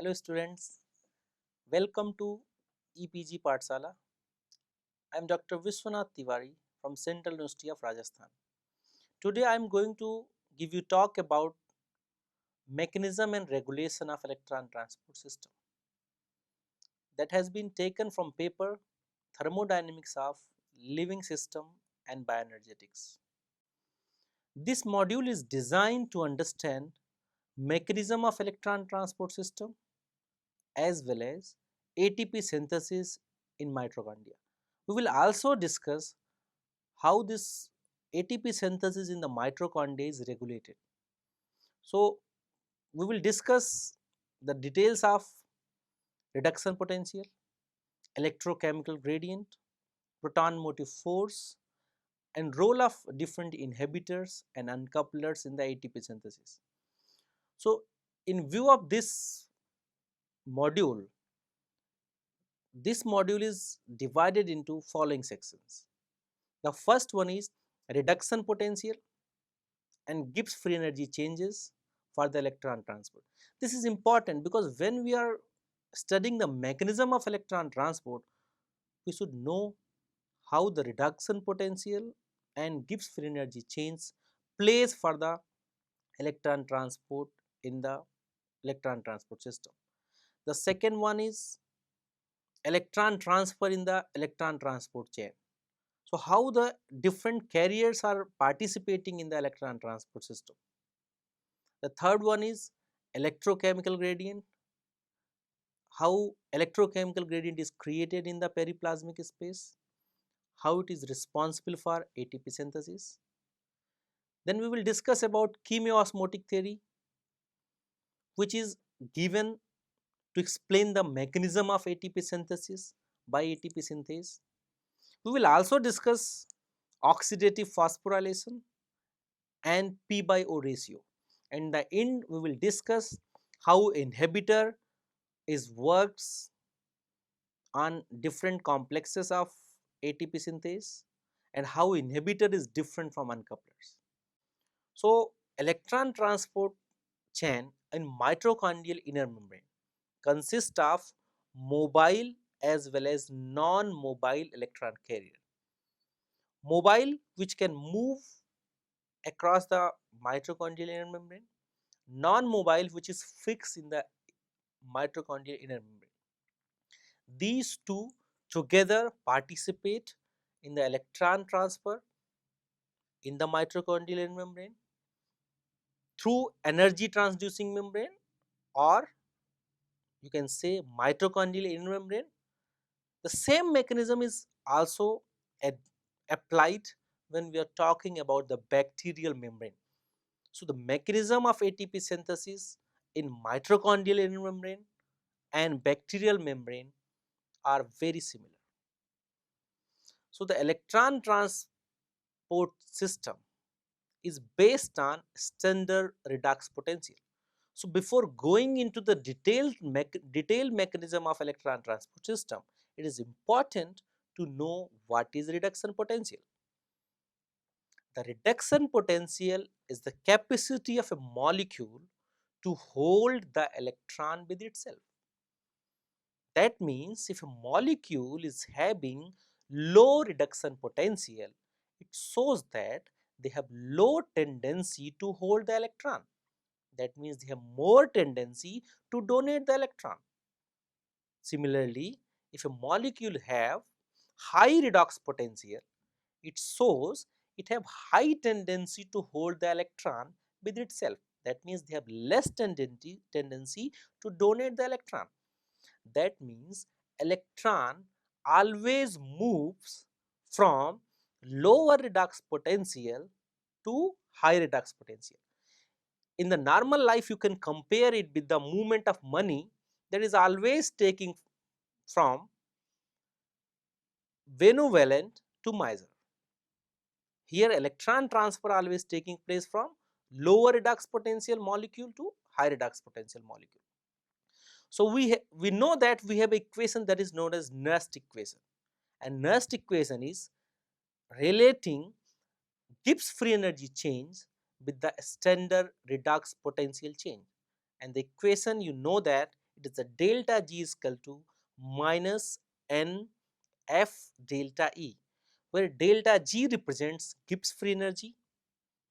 Hello students, welcome to EPG Pathshala. I am Dr. Vishwanath Tiwari from Central University of Rajasthan. Today I am going to give you talk about mechanism and regulation of electron transport system that has been taken from paper Thermodynamics of Living System and Bioenergetics. This module is designed to understand mechanism of electron transport system as well as ATP synthesis in mitochondria. We will also discuss how this ATP synthesis in the mitochondria is regulated. So, we will discuss the details of reduction potential, electrochemical gradient, proton motive force and role of different inhibitors and uncouplers in the ATP synthesis. So, in view of this module, this module is divided into following sections. The first one is reduction potential and Gibbs free energy changes for the electron transport. This is important because when we are studying the mechanism of electron transport, we should know how the reduction potential and Gibbs free energy change plays for the electron transport in the electron transport system. The second one is electron transfer in the electron transport chain. So, how the different carriers are participating in the electron transport system. The third one is electrochemical gradient, how electrochemical gradient is created in the periplasmic space, how it is responsible for ATP synthesis. Then we will discuss about chemiosmotic theory, which is given to explain the mechanism of ATP synthesis by ATP synthase. We will also discuss oxidative phosphorylation and P by O ratio. And in the end, we will discuss how inhibitor is works on different complexes of ATP synthase and how inhibitor is different from uncouplers. So, electron transport chain in mitochondrial inner membrane consists of mobile as well as non-mobile electron carrier. Mobile, which can move across the mitochondrial inner membrane, non-mobile, which is fixed in the mitochondrial inner membrane. These two together participate in the electron transfer in the mitochondrial inner membrane through energy transducing membrane, or you can say mitochondrial inner membrane. The same mechanism is also applied when we are talking about the bacterial membrane. So, the mechanism of ATP synthesis in mitochondrial inner membrane and bacterial membrane are very similar. So, the electron transport system is based on standard redox potential. So, before going into the detailed mechanism of electron transport system, it is important to know what is reduction potential. The reduction potential is the capacity of a molecule to hold the electron with itself. That means if a molecule is having low reduction potential, it shows that they have low tendency to hold the electron. That means they have more tendency to donate the electron. Similarly, if a molecule have high redox potential, it shows it have high tendency to hold the electron with itself. That means they have less tendency to donate the electron. That means electron always moves from lower redox potential to high redox potential. In the normal life, you can compare it with the movement of money that is always taking from benevolent to miser. Here electron transfer always taking place from lower redox potential molecule to high redox potential molecule. So, we know that we have an equation that is known as Nernst equation, and Nernst equation is relating Gibbs free energy change with the standard redox potential change, and the equation you know that it is the delta G is equal to minus N F delta E, where delta G represents Gibbs free energy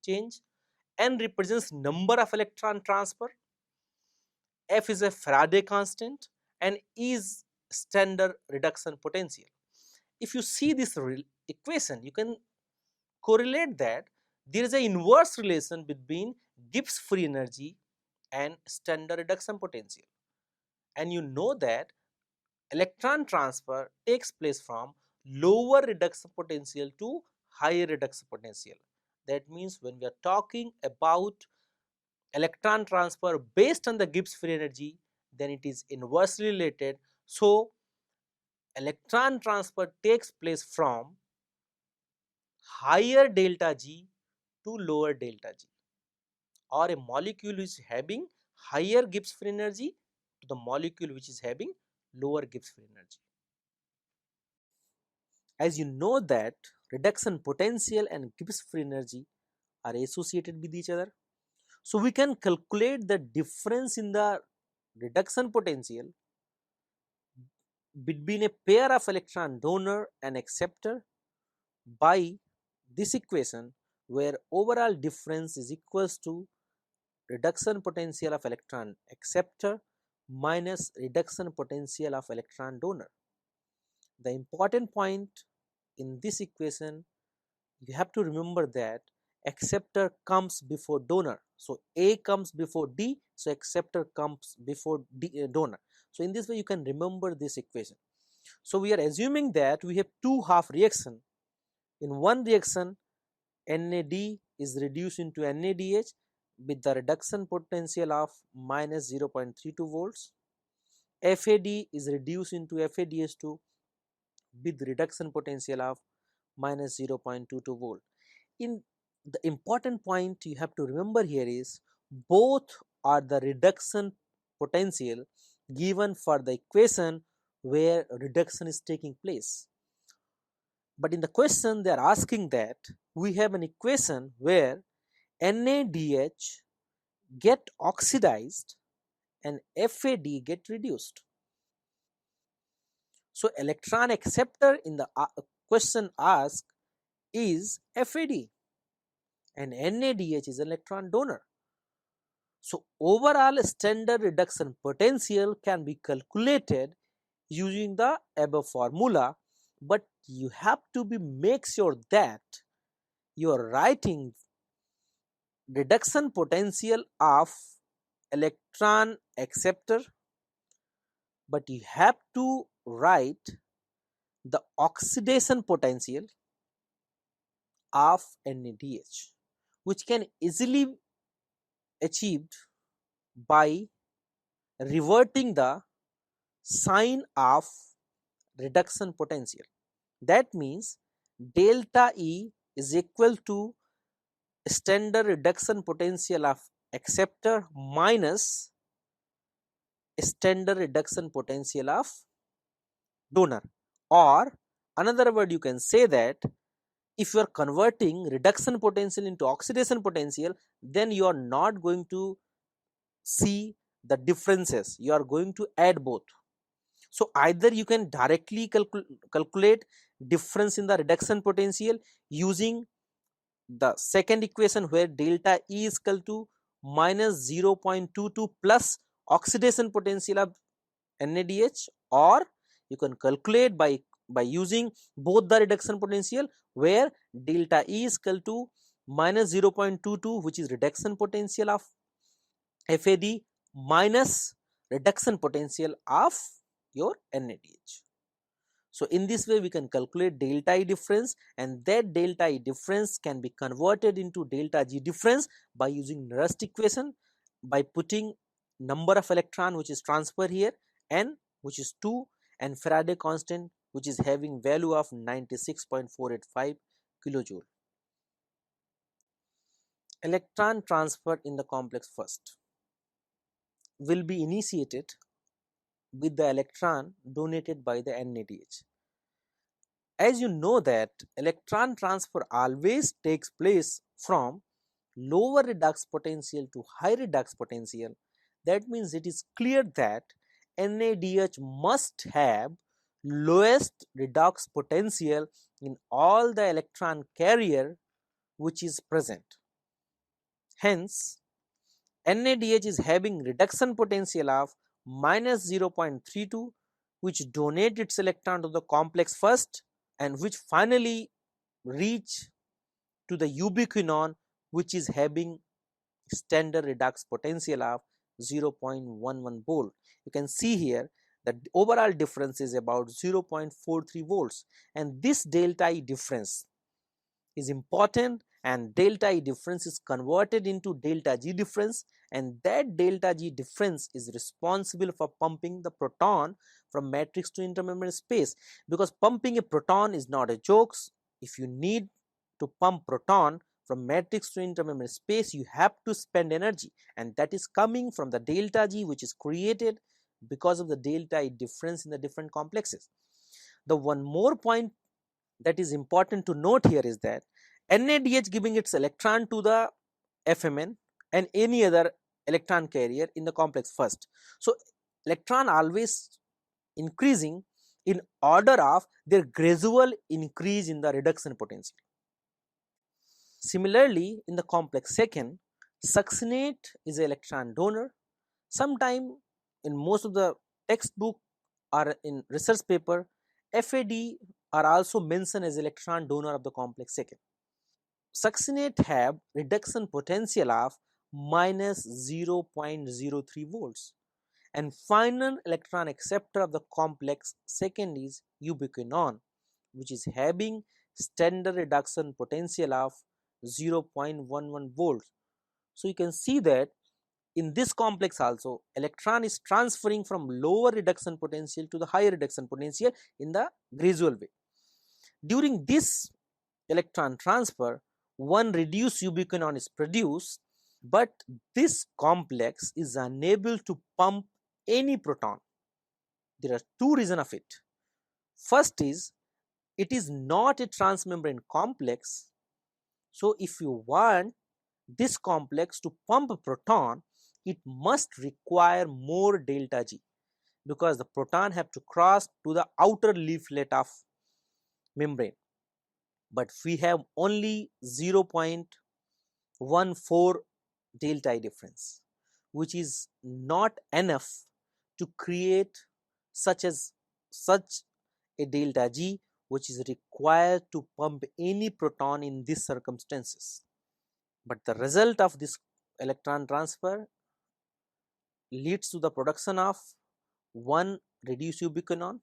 change, N represents number of electron transfer, F is a Faraday constant, and E is standard reduction potential. If you see this equation, you can correlate that there is an inverse relation between Gibbs free energy and standard reduction potential. And you know that electron transfer takes place from lower reduction potential to higher reduction potential. That means when we are talking about electron transfer based on the Gibbs free energy, then it is inversely related. So electron transfer takes place from higher delta G to lower delta G, or a molecule which is having higher Gibbs free energy to the molecule which is having lower Gibbs free energy. As you know that reduction potential and Gibbs free energy are associated with each other, so we can calculate the difference in the reduction potential between a pair of electron donor and acceptor by this equation, where overall difference is equals to reduction potential of electron acceptor minus reduction potential of electron donor. The important point in this equation, you have to remember that acceptor comes before donor. So A comes before D, so acceptor comes before donor. So in this way you can remember this equation. So we are assuming that we have two half reaction. In one reaction, NAD is reduced into NADH with the reduction potential of minus 0.32 volts. FAD is reduced into FADH2 with reduction potential of minus 0.22 volt. In the important point you have to remember here is both are the reduction potential given for the equation where reduction is taking place. But in the question they are asking that we have an equation where NADH get oxidized and FAD get reduced. So electron acceptor in the question asked is FAD and NADH is electron donor. So overall standard reduction potential can be calculated using the above formula, but you have to make sure that you are writing reduction potential of electron acceptor, but you have to write the oxidation potential of NADH, which can easily achieved by reverting the sign of reduction potential. That means delta E is equal to standard reduction potential of acceptor minus standard reduction potential of donor, or another word you can say that if you are converting reduction potential into oxidation potential, then you are not going to see the differences, you are going to add both. So either you can directly calculate difference in the reduction potential using the second equation where delta E is equal to minus 0.22 plus oxidation potential of NADH, or you can calculate by using both the reduction potential where delta E is equal to minus 0.22, which is reduction potential of FAD minus reduction potential of your NADH. So in this way we can calculate delta E difference, and that delta E difference can be converted into delta G difference by using Nernst equation, by putting number of electron which is transferred here, N which is 2, and Faraday constant which is having value of 96.485 kilojoule. Electron transfer in the complex first will be initiated with the electron donated by the NADH. As you know that electron transfer always takes place from lower redox potential to high redox potential, that means it is clear that NADH must have lowest redox potential in all the electron carrier which is present. Hence, NADH is having reduction potential of minus 0.32, which donate its electron to the complex first and which finally reach to the ubiquinone, which is having standard redox potential of 0.11 volt. You can see here that the overall difference is about 0.43 volts, and this delta E difference is important, and delta E difference is converted into delta G difference, and that delta G difference is responsible for pumping the proton from matrix to intermembrane space, because pumping a proton is not a joke. If you need to pump proton from matrix to intermembrane space, you have to spend energy, and that is coming from the delta G, which is created because of the delta E difference in the different complexes. The one more point that is important to note here is that NADH giving its electron to the FMN and any other electron carrier in the complex first. So, electron always increasing in order of their gradual increase in the reduction potential. Similarly, in the complex second, succinate is an electron donor. Sometime in most of the textbook or in research paper, FAD are also mentioned as electron donor of the complex second. Succinate have reduction potential of minus 0.03 volts, and final electron acceptor of the complex second is ubiquinone, which is having standard reduction potential of 0.11 volts. So, you can see that in this complex also electron is transferring from lower reduction potential to the higher reduction potential in the gradual way. During this electron transfer, one reduced ubiquinone is produced, but this complex is unable to pump any proton. There are two reasons of it. First is, it is not a transmembrane complex. So, if you want this complex to pump a proton, it must require more delta G, because the proton have to cross to the outer leaflet of membrane. But we have only 0.14 delta E difference, which is not enough to create such a delta G which is required to pump any proton in these circumstances. But the result of this electron transfer leads to the production of one reduced ubiquinone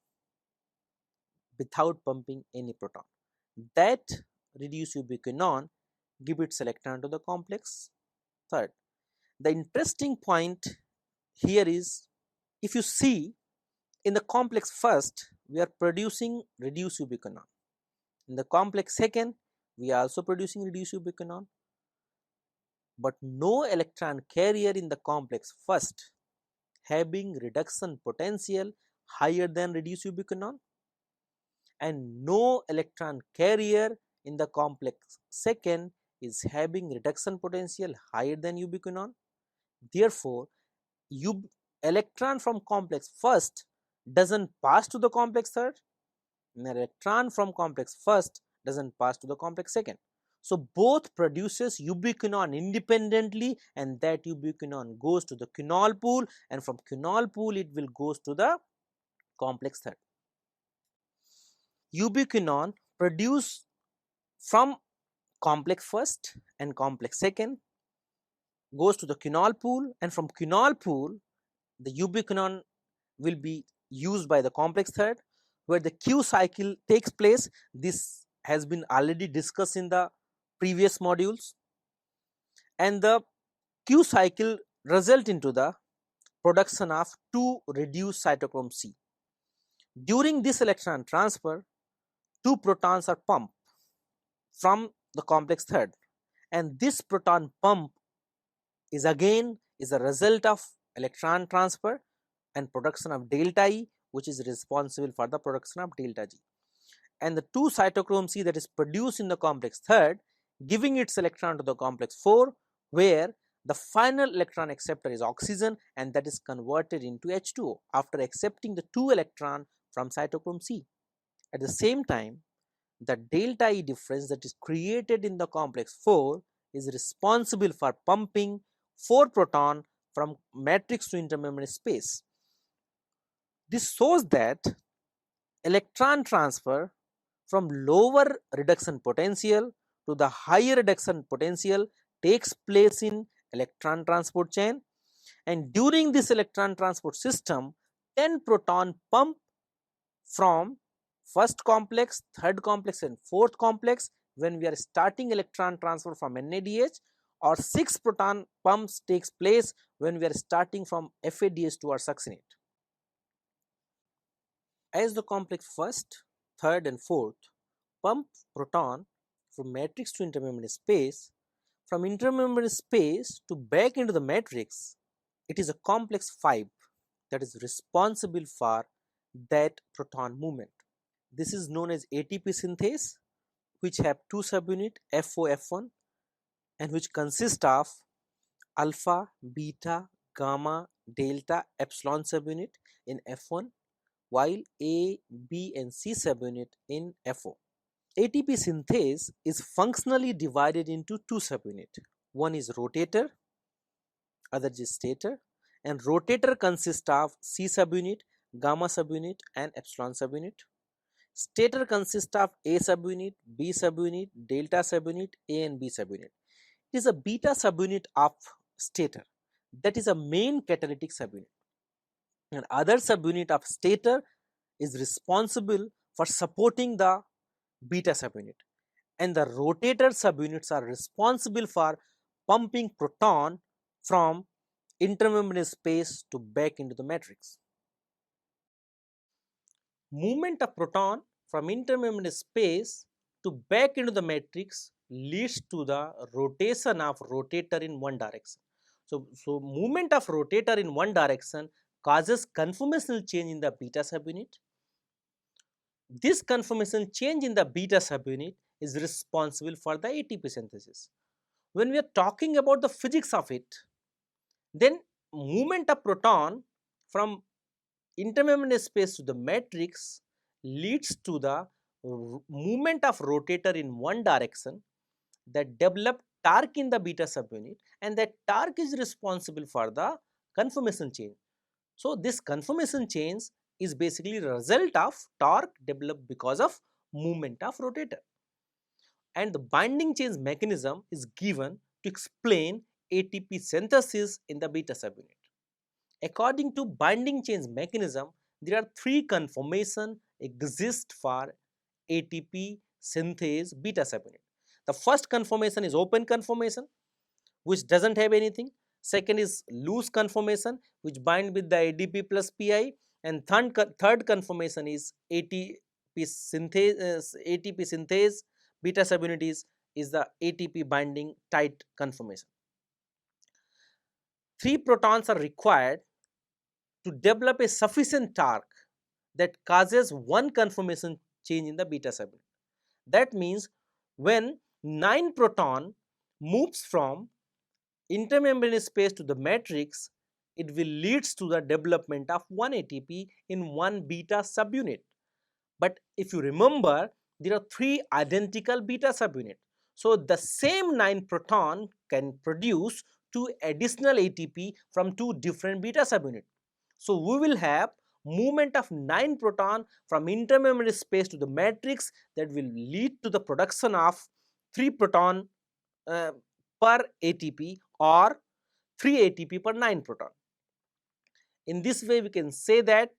without pumping any proton. That reduced ubiquinone give its electron to the complex third. The interesting point here is, if you see in the complex first, we are producing reduced ubiquinone. In the complex second, we are also producing reduced ubiquinone, but no electron carrier in the complex first having reduction potential higher than reduced ubiquinone, and no electron carrier in the complex second is having reduction potential higher than ubiquinone. Therefore, electron from complex first doesn't pass to the complex third, and electron from complex first doesn't pass to the complex second. So, both produces ubiquinone independently, and that ubiquinone goes to the quinol pool, and from quinol pool it will goes to the complex third. Ubiquinone produced from complex first and complex second goes to the quinol pool, and from quinol pool the ubiquinone will be used by the complex third, where the Q cycle takes place. This has been already discussed in the previous modules, and the Q cycle result into the production of 2 reduced cytochrome C. During this electron transfer, 2 protons are pumped from the complex third, and this proton pump is again a result of electron transfer and production of delta E, which is responsible for the production of delta G. And the 2 cytochrome C that is produced in the complex third, giving its electron to the complex 4, where The final electron acceptor is oxygen, and that is converted into H2O after accepting the 2 electron from cytochrome C. At the same time, the delta E difference that is created in the complex 4 is responsible for pumping 4 proton from matrix to intermembrane space. This shows that electron transfer from lower reduction potential to the higher reduction potential takes place in electron transport chain, and during this electron transport system 10 proton pump from first complex, third complex and fourth complex when we are starting electron transfer from NADH, or 6 proton pumps takes place when we are starting from FADH to our succinate. As the complex first, third and fourth pump proton from matrix to intermembrane space, from intermembrane space to back into the matrix, it is a complex 5 that is responsible for that proton movement. This is known as ATP synthase, which have two subunit FO, F1, and which consist of alpha, beta, gamma, delta, epsilon subunit in F1, while A, B and C subunit in FO. ATP synthase is functionally divided into two subunits. One is rotator, other is stator, and rotator consists of C subunit, gamma subunit and epsilon subunit. Stator consists of A subunit, B subunit, delta subunit, A and B subunit. It is a beta subunit of stator, that is a main catalytic subunit, and other subunit of stator is responsible for supporting the beta subunit, and the rotator subunits are responsible for pumping proton from intermembrane space to back into the matrix. Movement of proton from intermembrane space to back into the matrix leads to the rotation of rotator in one direction. So movement of rotator in one direction causes conformational change in the beta subunit. This conformation change in the beta subunit is responsible for the ATP synthesis. When we are talking about the physics of it, then movement of proton from intermembrane space to the matrix leads to the movement of rotator in one direction that develop torque in the beta subunit, and that torque is responsible for the conformation change. So this conformation change is basically a result of torque developed because of movement of rotator, and the binding change mechanism is given to explain ATP synthesis in the beta subunit. According to binding change mechanism, there are three conformations exist for ATP synthase beta subunit. The first conformation is open conformation, which doesn't have anything. Second is loose conformation, which bind with the ADP plus PI, and third conformation is ATP synthase beta subunit is the ATP binding tight conformation. 3 protons are required to develop a sufficient torque that causes one conformation change in the beta subunit. That means when 9 proton moves from intermembrane space to the matrix, it will leads to the development of one ATP in one beta subunit. But if you remember, there are 3 identical beta subunits. So the same 9 proton can produce 2 additional ATP from 2 different beta subunits. So we will have movement of 9 proton from intermembrane space to the matrix that will lead to the production of 3 proton per ATP, or 3 ATP per 9 proton. In this way we can say that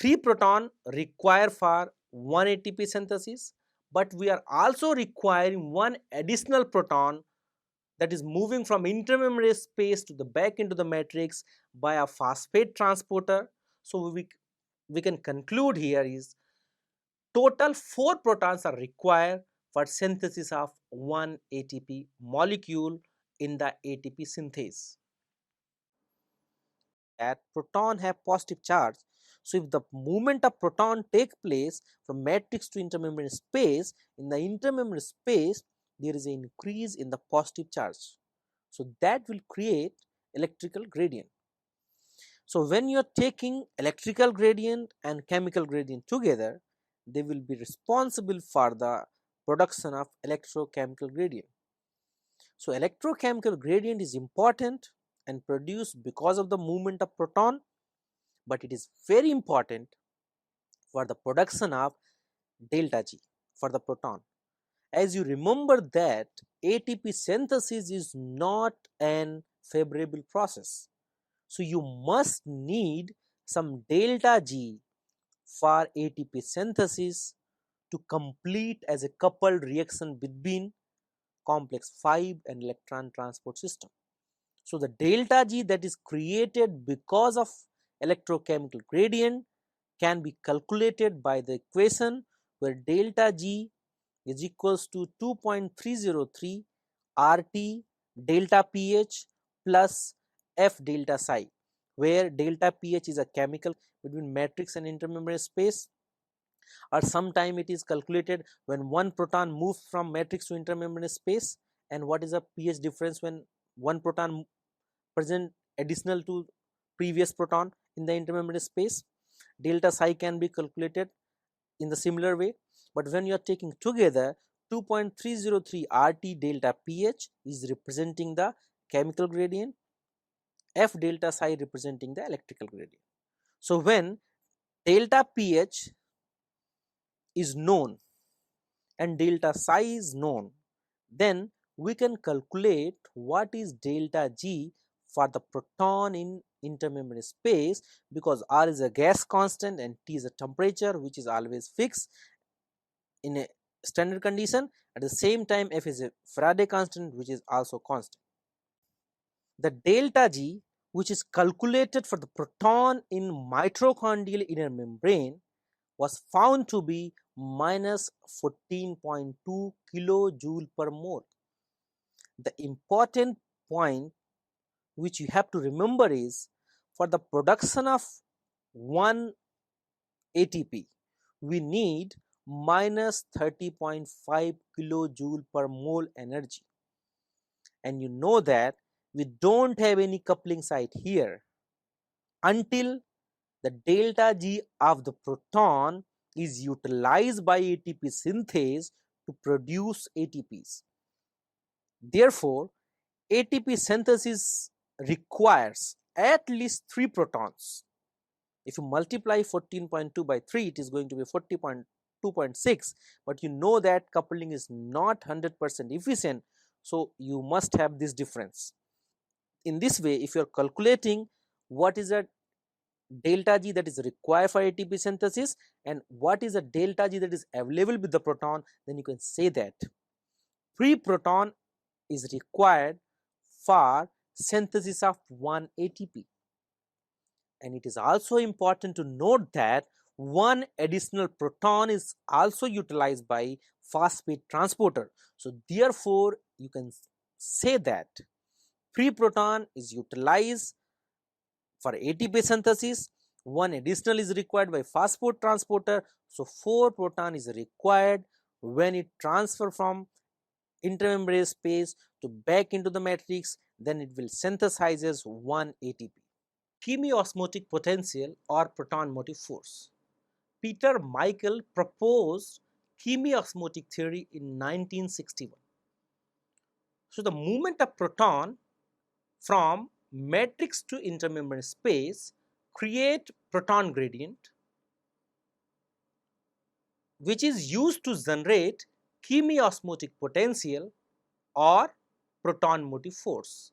3 proton require for 1 ATP synthesis, but we are also requiring one additional proton that is moving from intermembrane space to the back into the matrix by a phosphate transporter. So we can conclude here is total 4 protons are required for synthesis of 1 ATP molecule in the ATP synthase. That proton have positive charge. So if the movement of proton take place from matrix to intermembrane space, in the intermembrane space there is an increase in the positive charge. So that will create electrical gradient. So when you are taking electrical gradient and chemical gradient together, they will be responsible for the production of electrochemical gradient. So electrochemical gradient is important and produced because of the movement of proton, but it is very important for the production of delta G for the proton. As you remember that ATP synthesis is not an favorable process. So you must need some delta G for ATP synthesis to complete as a coupled reaction between complex 5 and electron transport system. So the delta G that is created because of electrochemical gradient can be calculated by the equation where delta G is equals to 2.303 RT delta pH plus F delta psi, where delta pH is a chemical between matrix and intermembrane space, or sometime it is calculated when one proton moves from matrix to intermembrane space, and what is the pH difference when one proton present additional to previous proton in the intermembrane space. Delta psi can be calculated in the similar way, but when you are taking together 2.303 RT delta pH is representing the chemical gradient, F delta psi representing the electrical gradient. So when delta pH is known and delta psi is known, then we can calculate what is delta G for the proton in intermembrane space, because R is a gas constant and T is a temperature which is always fixed in a standard condition. At the same time, F is a Faraday constant which is also constant. The delta G which is calculated for the proton in mitochondrial inner membrane was found to be minus 14.2 kilojoule per mole. The important point which you have to remember is, for the production of 1 ATP we need minus 30.5 kilojoule per mole energy, and you know that we don't have any coupling site here until the delta G of the proton is utilized by ATP synthase to produce ATPs. Therefore, ATP synthesis requires at least 3 protons. If you multiply 14.2 by 3, it is going to be 40.2.6, but you know that coupling is not 100% efficient, so you must have this difference. In this way, if you are calculating what is a delta G that is required for ATP synthesis and what is a delta G that is available with the proton, then you can say that 3 proton is required for synthesis of 1 ATP. And it is also important to note that one additional proton is also utilized by phosphate transporter. So therefore, you can say that 3 proton is utilized for ATP synthesis, one additional is required by phosphate transporter. So 4 proton is required when it transfer from intermembrane space to back into the matrix, then it will synthesizes 1 ATP. Chemiosmotic potential or proton motive force. Peter Michael proposed chemiosmotic theory in 1961. So the movement of proton from matrix to intermembrane space create proton gradient, which is used to generate chemiosmotic potential or proton motive force.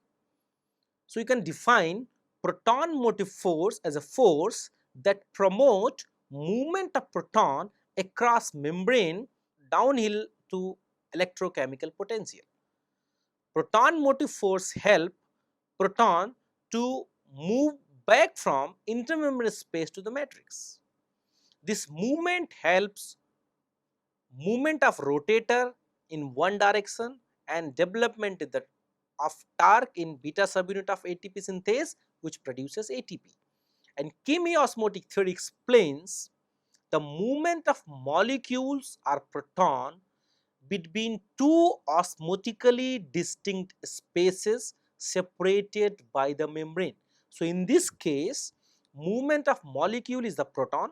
So you can define proton motive force as a force that promote movement of proton across membrane downhill to electrochemical potential. Proton motive force help proton to move back from intermembrane space to the matrix. This movement helps movement of rotator in one direction and development of torque in beta subunit of ATP synthase, which produces ATP. And chemiosmotic theory explains the movement of molecules or proton between two osmotically distinct spaces separated by the membrane. So in this case, movement of molecule is the proton,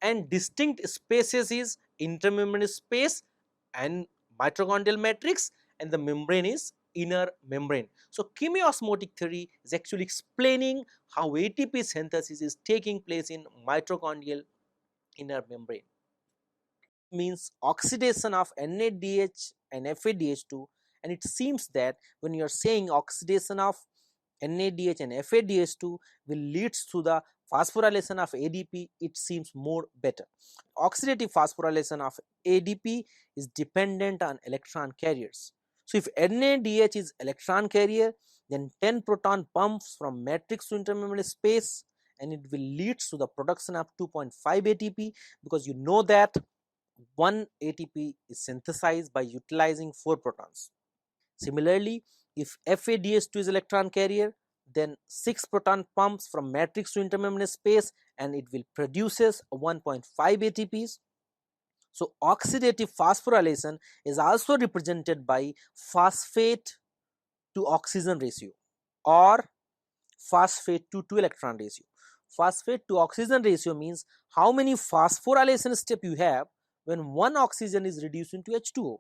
and distinct spaces is intermembrane space and mitochondrial matrix, and the membrane is inner membrane. So chemiosmotic theory is actually explaining how ATP synthesis is taking place in mitochondrial inner membrane. Means oxidation of NADH and FADH2, and it seems that when you are saying oxidation of NADH and FADH2 will leads to the phosphorylation of ADP, it seems more better. Oxidative phosphorylation of ADP is dependent on electron carriers. So if NADH is electron carrier, then 10 proton pumps from matrix to intermembrane space, and it will leads to the production of 2.5 ATP, because you know that 1 ATP is synthesized by utilizing 4 protons. Similarly, if FADH2 is electron carrier, then 6 proton pumps from matrix to intermembrane space, and it will produces 1.5 ATPs. So oxidative phosphorylation is also represented by phosphate to oxygen ratio or phosphate to 2 electron ratio. Phosphate to oxygen ratio means how many phosphorylation step you have when one oxygen is reduced into H2O.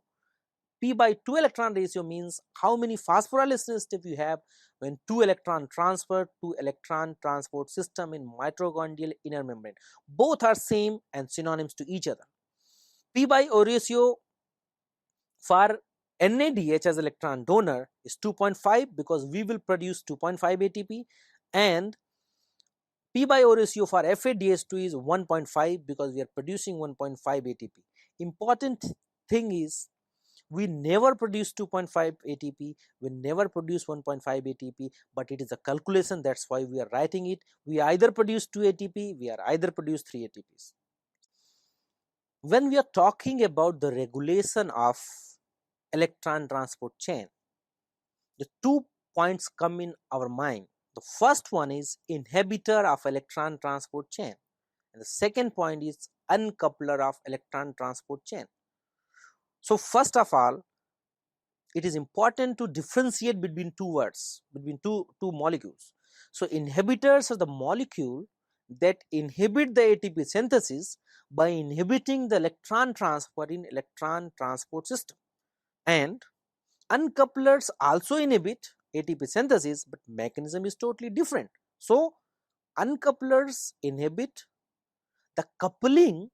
P by 2 electron ratio means how many phosphorylation step you have when 2 electron transfer to electron transport system in mitochondrial inner membrane. Both are same and synonyms to each other. P by O ratio for NADH as electron donor is 2.5, because we will produce 2.5 ATP, and P by O ratio for FADH2 is 1.5, because we are producing 1.5 ATP. Important thing is, we never produce 2.5 ATP, we never produce 1.5 ATP, but it is a calculation, that's why we are writing it. We either produce 2 ATP, we are either produce 3 ATPs. When we are talking about the regulation of electron transport chain, the 2 points come in our mind. The first one is inhibitor of electron transport chain, and the second point is uncoupler of electron transport chain. So first of all, it is important to differentiate between two words, between two molecules. So inhibitors are the molecule that inhibit the ATP synthesis by inhibiting the electron transfer in electron transport system, and uncouplers also inhibit ATP synthesis, but mechanism is totally different. So uncouplers inhibit the coupling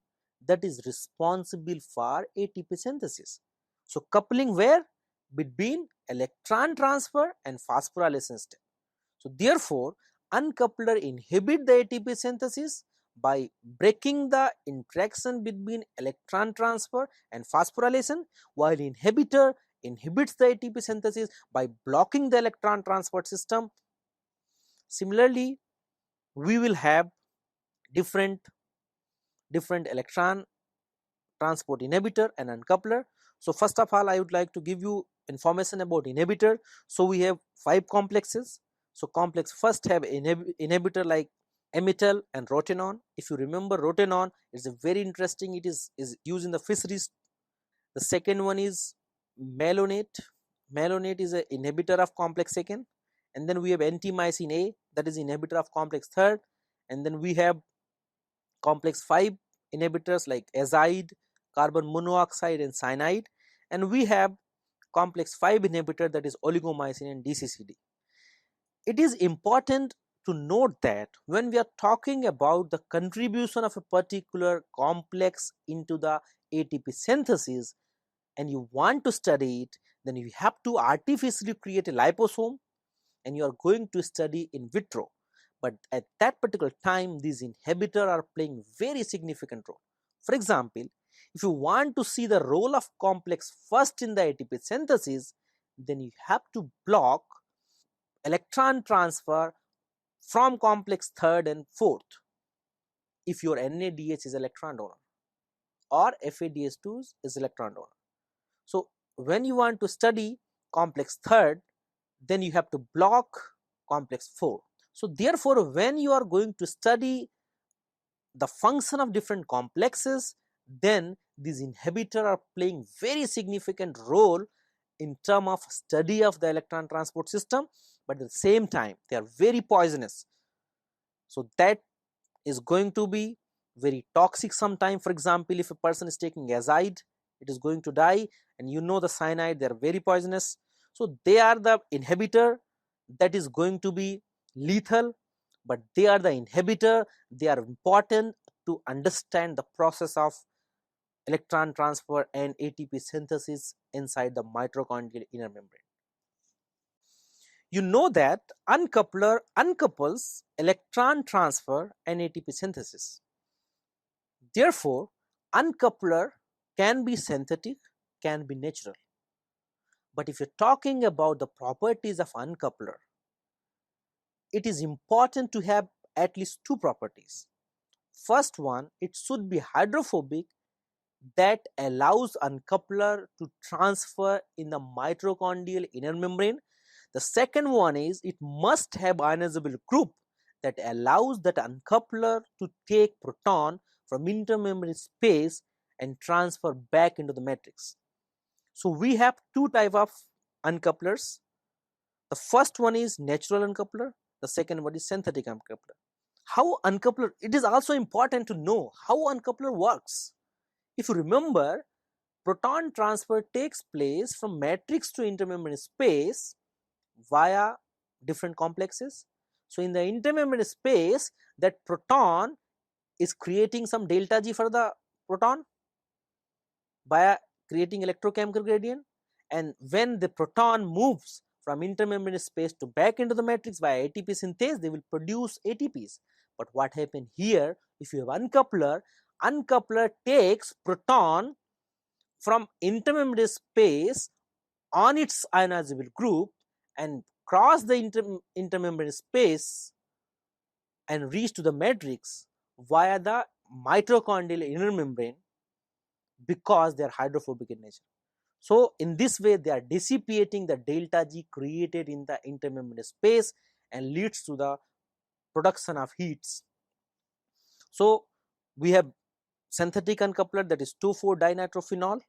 that is responsible for ATP synthesis. So coupling where? Between electron transfer and phosphorylation step. So therefore, uncoupler inhibit the ATP synthesis by breaking the interaction between electron transfer and phosphorylation, while inhibitor inhibits the ATP synthesis by blocking the electron transport system. Similarly, we will have different electron transport inhibitor and uncoupler. So first of all, I would like to give you information about inhibitor. So we have 5 complexes. So complex first have inhibitor like amytal and rotenone. If you remember, rotenone is a very interesting, it is used in the fisheries. The second one is malonate. Malonate is an inhibitor of complex second, and then we have antimycin A, that is inhibitor of complex third, and then we have complex 5 inhibitors like azide, carbon monoxide and cyanide, and we have complex 5 inhibitor, that is oligomycin and DCCD. It is important to note that when we are talking about the contribution of a particular complex into the ATP synthesis and you want to study it, then you have to artificially create a liposome and you are going to study in vitro. But at that particular time, these inhibitors are playing very significant role. For example, if you want to see the role of complex first in the ATP synthesis, then you have to block electron transfer from complex third and fourth if your NADH is electron donor or FADH2 is electron donor. So when you want to study complex third, then you have to block complex 4. So therefore, when you are going to study the function of different complexes, then these inhibitors are playing very significant role in terms of study of the electron transport system, but at the same time they are very poisonous. So that is going to be very toxic sometime. For example, if a person is taking azide, it is going to die, and you know the cyanide, they are very poisonous. So they are the inhibitor that is going to be lethal, but they are the inhibitor. They are important to understand the process of electron transfer and ATP synthesis inside the mitochondrial inner membrane. You know that uncoupler uncouples electron transfer and ATP synthesis. Therefore, uncoupler can be synthetic, can be natural. But if you're talking about the properties of uncoupler, it is important to have at least two properties. First one, it should be hydrophobic, that allows uncoupler to transfer in the mitochondrial inner membrane. The second one is it must have ionizable group that allows that uncoupler to take proton from intermembrane space and transfer back into the matrix. So we have two type of uncouplers. The first one is natural uncoupler, the second one is synthetic uncoupler. How uncoupler, it is also important to know how uncoupler works. If you remember, proton transfer takes place from matrix to intermembrane space via different complexes. So in the intermembrane space, that proton is creating some delta G for the proton by creating electrochemical gradient, and when the proton moves from intermembrane space to back into the matrix via ATP synthase, they will produce ATPs. But what happened here, if you have uncoupler, uncoupler takes proton from intermembrane space on its ionizable group and cross the intermembrane space and reach to the matrix via the mitochondrial inner membrane, because they are hydrophobic in nature. So in this way they are dissipating the delta G created in the intermembrane space and leads to the production of heats. So we have synthetic uncoupler, that is 2,4-dinitrophenol,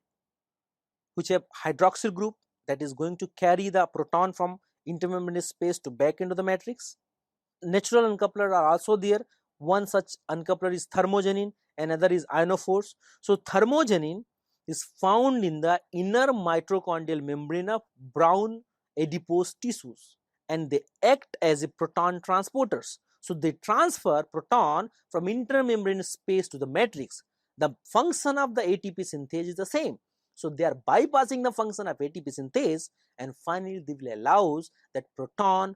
which have hydroxyl group that is going to carry the proton from intermembrane space to back into the matrix. Natural uncoupler are also there. One such uncoupler is thermogenin, another is ionophores. So thermogenin is found in the inner mitochondrial membrane of brown adipose tissues, and they act as a proton transporters. So they transfer proton from intermembrane space to the matrix. The function of the ATP synthase is the same. So they are bypassing the function of ATP synthase, and finally they will allow that proton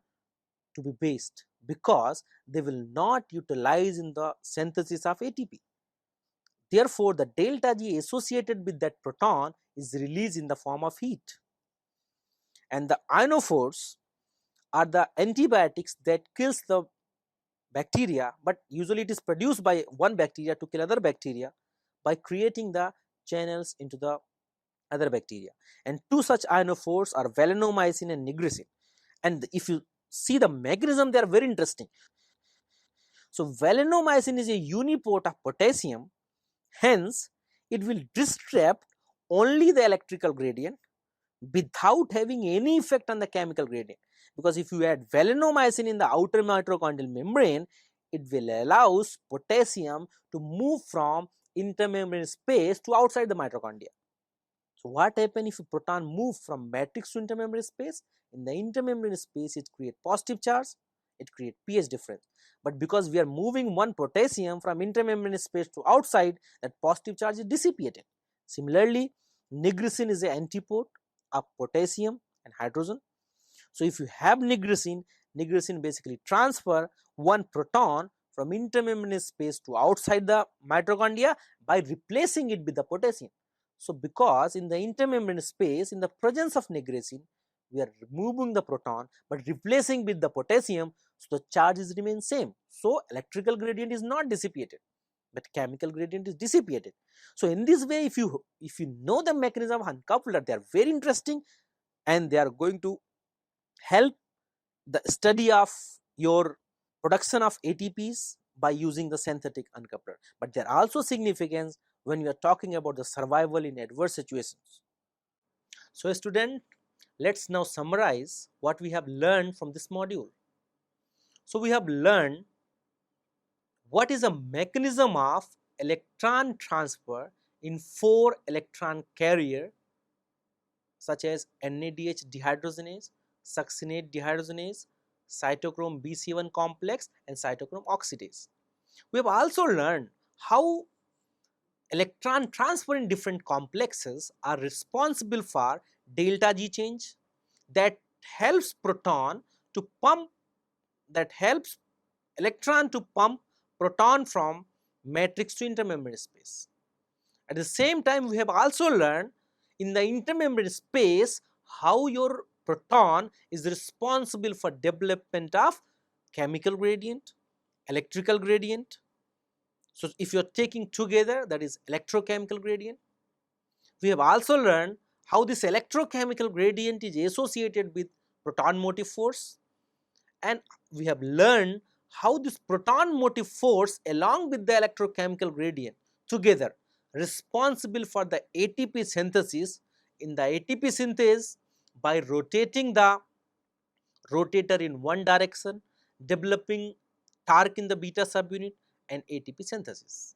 to be based, because they will not utilize in the synthesis of ATP. Therefore, the delta G associated with that proton is released in the form of heat. And the ionophores are the antibiotics that kills the bacteria, but usually it is produced by one bacteria to kill other bacteria by creating the channels into the other bacteria. And two such ionophores are valinomycin and nigresin. And if you see the mechanism, they are very interesting. So valinomycin is a uniport of potassium, hence it will disrupt only the electrical gradient without having any effect on the chemical gradient. Because if you add valinomycin in the outer mitochondrial membrane, it will allow potassium to move from intermembrane space to outside the mitochondria. So what happens if a proton moves from matrix to intermembrane space? In the intermembrane space, it creates positive charge, it creates pH difference. But because we are moving one potassium from intermembrane space to outside, that positive charge is dissipated. Similarly, nigresin is an antipode of potassium and hydrogen. So if you have nigresin, nigresin basically transfer one proton from intermembrane space to outside the mitochondria by replacing it with the potassium. So because in the intermembrane space, in the presence of nigresin, we are removing the proton but replacing with the potassium, so the charges remain same. So electrical gradient is not dissipated, but chemical gradient is dissipated. So in this way, if you know the mechanism of uncoupler, they are very interesting, and they are going to help the study of your production of ATPs by using the synthetic uncoupler. But there are also significance when you are talking about the survival in adverse situations. So student, Let's now summarize what we have learned from this module. So we have learned what is a mechanism of electron transfer in 4 electron carrier such as NADH dehydrogenase, succinate dehydrogenase, cytochrome B7 complex and cytochrome oxidase. We have also learned how electron transfer in different complexes are responsible for delta G change that helps proton to pump that helps electron to pump proton from matrix to intermembrane space. At the same time, we have also learned in the intermembrane space how your proton is responsible for development of chemical gradient, electrical gradient. So if you are taking together, that is electrochemical gradient. We have also learned how this electrochemical gradient is associated with proton motive force, and we have learned how this proton motive force along with the electrochemical gradient together responsible for the ATP synthesis. In the ATP synthesis, by rotating the rotator in one direction, developing torque in the beta subunit and ATP synthesis.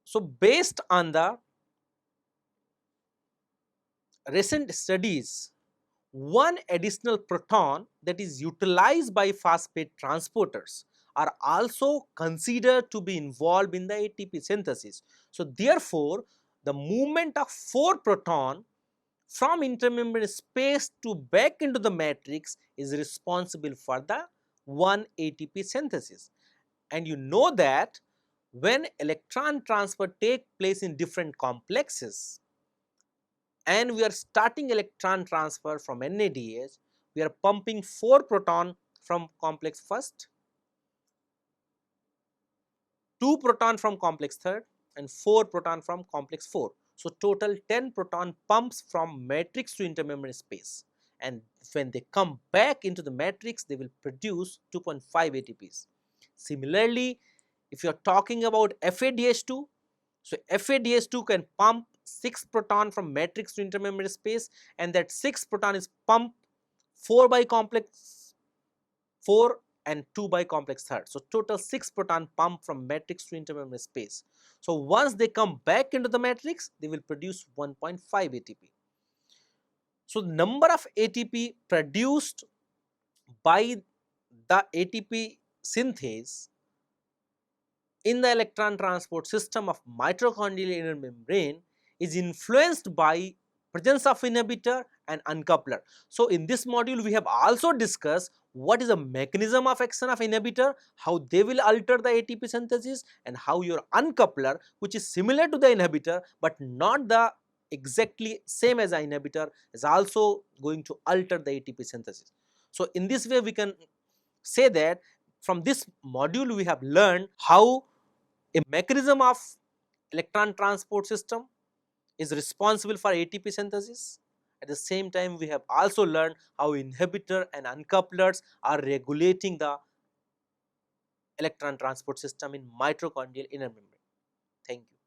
So based on the recent studies, one additional proton that is utilized by phosphate transporters are also considered to be involved in the ATP synthesis. So therefore, the movement of 4 proton from intermembrane space to back into the matrix is responsible for the 1 ATP synthesis. And you know that when electron transfer take place in different complexes, and we are starting electron transfer from NADH, we are pumping 4 proton from complex first, 2 proton from complex third and 4 proton from complex 4. So total 10 proton pumps from matrix to intermembrane space, and when they come back into the matrix they will produce 2.5 ATPs. Similarly, if you are talking about FADH2, so FADH2 can pump 6 proton from matrix to intermembrane space, and that 6 proton is pumped 4 by complex 4 and 2 by complex third. So total 6 proton pump from matrix to intermembrane space. So once they come back into the matrix, they will produce 1.5 ATP. So the number of ATP produced by the ATP synthase in the electron transport system of mitochondrial inner membrane is influenced by presence of inhibitor and uncoupler. So in this module we have also discussed what is the mechanism of action of inhibitor, how they will alter the ATP synthesis, and how your uncoupler, which is similar to the inhibitor but not the exactly same as the inhibitor, is also going to alter the ATP synthesis. So in this way we can say that from this module we have learned how a mechanism of electron transport system is responsible for ATP synthesis. At the same time, we have also learned how inhibitor and uncouplers are regulating the electron transport system in mitochondrial inner membrane. Thank you.